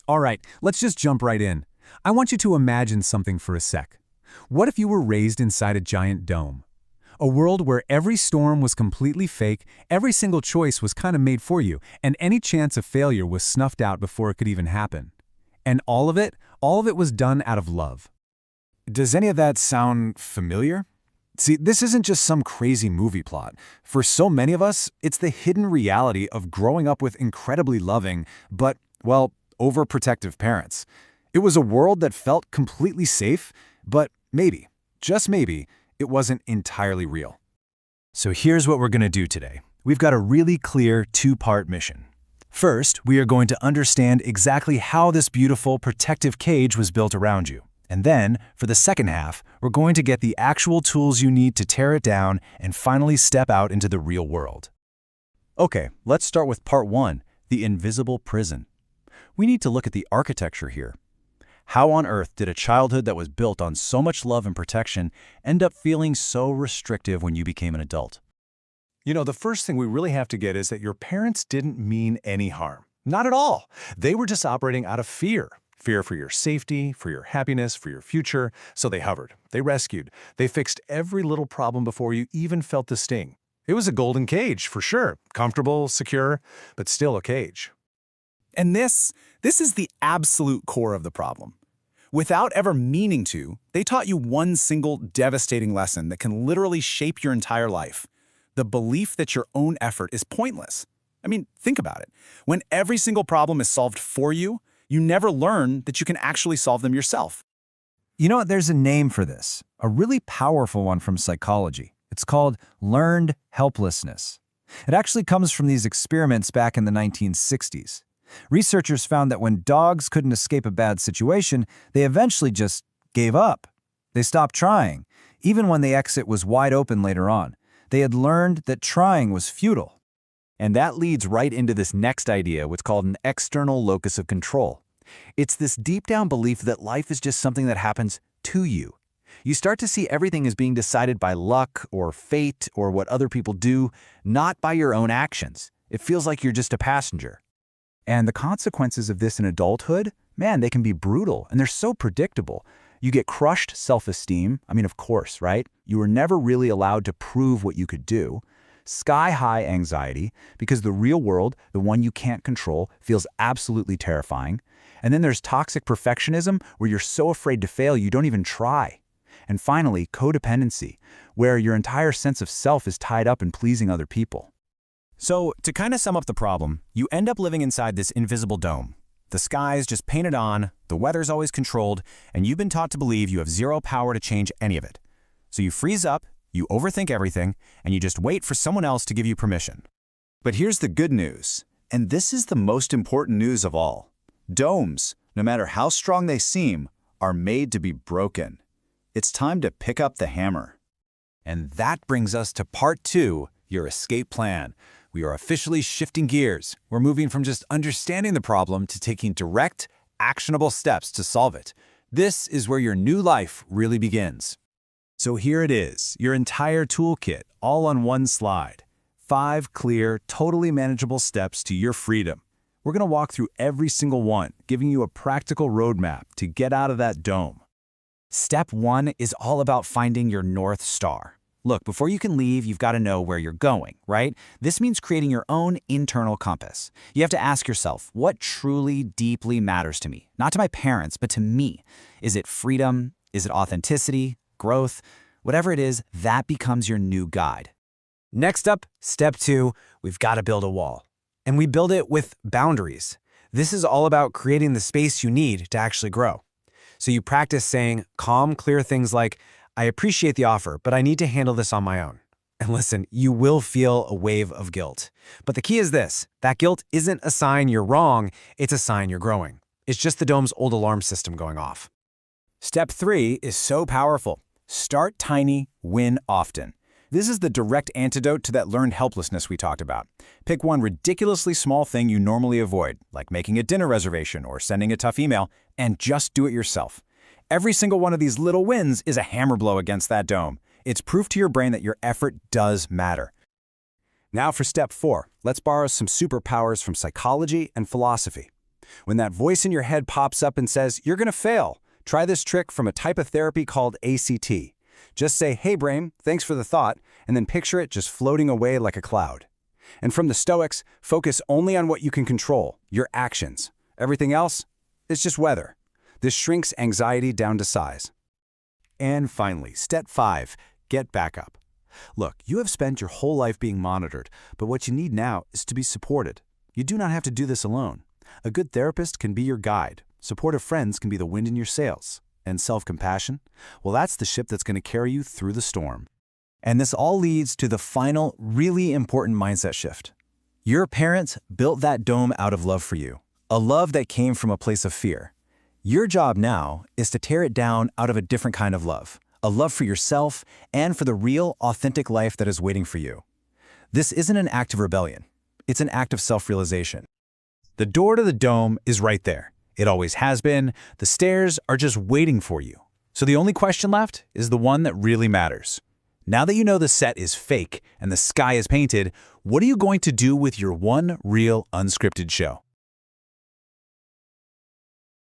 All right, let's just jump right in. I want you to imagine something for a sec. What if you were raised inside a giant dome? A world where every storm was completely fake, every single choice was kind of made for you, and any chance of failure was snuffed out before it could even happen. And all of it was done out of love. Does any of that sound familiar? See, this isn't just some crazy movie plot. For so many of us, it's the hidden reality of growing up with incredibly loving, but, well, overprotective parents. It was a world that felt completely safe, but maybe, just maybe, it wasn't entirely real. So here's what we're going to do today. We've got a really clear two-part mission. First, we are going to understand exactly how this beautiful protective cage was built around you. And then, for the second half, we're going to get the actual tools you need to tear it down and finally step out into the real world. Okay, let's start with part one, the invisible prison. We need to look at the architecture here. How on earth did a childhood that was built on so much love and protection end up feeling so restrictive when you became an adult? The first thing we really have to get is that your parents didn't mean any harm. Not at all. They were just operating out of fear. Fear for your safety, for your happiness, for your future. So they hovered. They rescued. They fixed every little problem before you even felt the sting. It was a golden cage, for sure. Comfortable, secure, but still a cage. And this is the absolute core of the problem. Without ever meaning to, they taught you one single devastating lesson that can literally shape your entire life. The belief that your own effort is pointless. I mean, think about it. When every single problem is solved for you, you never learn that you can actually solve them yourself. There's a name for this, a really powerful one from psychology. It's called learned helplessness. It actually comes from these experiments back in the 1960s. Researchers found that when dogs couldn't escape a bad situation, they eventually just gave up. They stopped trying, even when the exit was wide open later on. They had learned that trying was futile. And that leads right into this next idea, what's called an external locus of control. It's this deep-down belief that life is just something that happens to you. You start to see everything as being decided by luck or fate or what other people do, not by your own actions. It feels like you're just a passenger. And the consequences of this in adulthood, man, they can be brutal, and they're so predictable. You get crushed self-esteem. I mean, of course, right? You were never really allowed to prove what you could do. Sky-high anxiety, because the real world, the one you can't control, feels absolutely terrifying. And then there's toxic perfectionism, where you're so afraid to fail you don't even try. And finally, codependency, where your entire sense of self is tied up in pleasing other people. So, to kind of sum up the problem, you end up living inside this invisible dome. The sky's just painted on, the weather's always controlled, and you've been taught to believe you have zero power to change any of it. So you freeze up, you overthink everything, and you just wait for someone else to give you permission. But here's the good news, and this is the most important news of all. Domes, no matter how strong they seem, are made to be broken. It's time to pick up the hammer. And that brings us to part two, your escape plan. We are officially shifting gears. We're moving from just understanding the problem to taking direct, actionable steps to solve it. This is where your new life really begins. So here it is, your entire toolkit, all on one slide. 5 clear, totally manageable steps to your freedom. We're going to walk through every single one, giving you a practical roadmap to get out of that dome. Step 1 is all about finding your North Star. Look, before you can leave, you've got to know where you're going, right? This means creating your own internal compass. You have to ask yourself, what truly, deeply matters to me? Not to my parents, but to me. Is it freedom? Is it authenticity? Growth? Whatever it is, that becomes your new guide. Next up, step 2, we've got to build a wall. And we build it with boundaries. This is all about creating the space you need to actually grow. So you practice saying calm, clear things like, I appreciate the offer, but I need to handle this on my own. And listen, you will feel a wave of guilt. But the key is this, that guilt isn't a sign you're wrong, it's a sign you're growing. It's just the dome's old alarm system going off. Step 3 is so powerful. Start tiny, win often. This is the direct antidote to that learned helplessness we talked about. Pick one ridiculously small thing you normally avoid, like making a dinner reservation or sending a tough email, and just do it yourself. Every single one of these little wins is a hammer blow against that dome. It's proof to your brain that your effort does matter. Now for step 4, let's borrow some superpowers from psychology and philosophy. When that voice in your head pops up and says, "You're gonna fail," try this trick from a type of therapy called ACT. Just say, "Hey brain, thanks for the thought," and then picture it just floating away like a cloud. And from the Stoics, focus only on what you can control, your actions. Everything else is just weather. This shrinks anxiety down to size. And finally, step 5, get back up. Look, you have spent your whole life being monitored, but what you need now is to be supported. You do not have to do this alone. A good therapist can be your guide. Supportive friends can be the wind in your sails. And self-compassion? Well, that's the ship that's going to carry you through the storm. And this all leads to the final, really important mindset shift. Your parents built that dome out of love for you, a love that came from a place of fear. Your job now is to tear it down out of a different kind of love, a love for yourself and for the real, authentic life that is waiting for you. This isn't an act of rebellion. It's an act of self-realization. The door to the dome is right there. It always has been. The stairs are just waiting for you. So the only question left is the one that really matters. Now that you know the set is fake and the sky is painted, what are you going to do with your one real unscripted show?